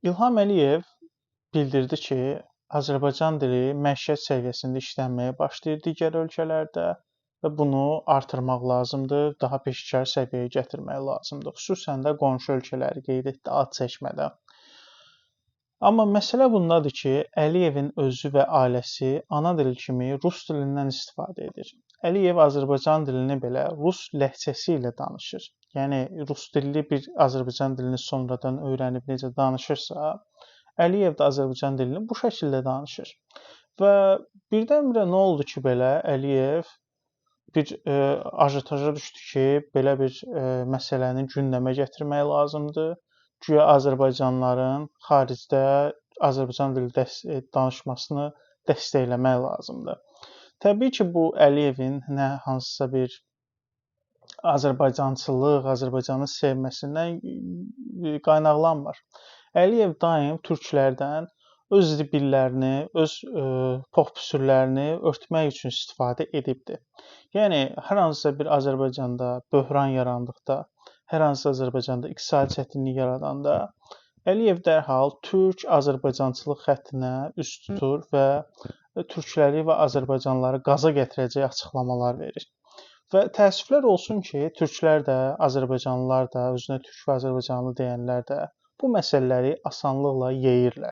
İlham Əliyev bildirdi ki, Azərbaycan dili məişət səviyyəsində işlənməyə başlayır digər ölkələrdə və bunu artırmaq lazımdır, daha peşəkar səviyyəyə gətirmək lazımdır. Xüsusən də qonşu ölkələri qeyd etdi ad çəkmədən. Amma məsələ bundadır ki, Əliyevin özü və ailəsi ana dil kimi rus dilindən istifadə edir. Əliyev Azərbaycan dilini belə rus ləhcəsi ilə danışır. Yəni rus dilli bir Azərbaycan dilini sonradan öyrənib necə danışırsa, Əliyev də Azərbaycan dilini bu şəkildə danışır. Və birdən-birə nə oldu ki, belə Əliyev bir ajitaja düşdü ki, belə bir məsələni gündəmə gətirmək lazımdır. Güya azərbaycanlıların xaricdə Azərbaycan dili danışmasını dəstəkləmək lazımdır. Təbii ki, bu Əliyevin nə hansısa bir Azərbaycançılıq, Azərbaycanı sevməsindən qaynaqlanmır. Əliyev daim türklərdən öz zibillərini, öz pop-sürlərini örtmək üçün istifadə edibdir. Yəni hər hansısa bir Azərbaycanda böhran yarandıqda, hər hansısa Azərbaycanda iqtisadi çətinlik yaradanda Əliyev dərhal türk-azərbaycançılıq xəttinə üst tutur və türkləri və azərbaycanlıları qaza gətirəcək açıqlamalar verir. Və təəssüflər olsun ki, türklər də, azərbaycanlılar da, özünə türk və azərbaycanlı deyənlər də bu məsələləri asanlıqla yeyirlər.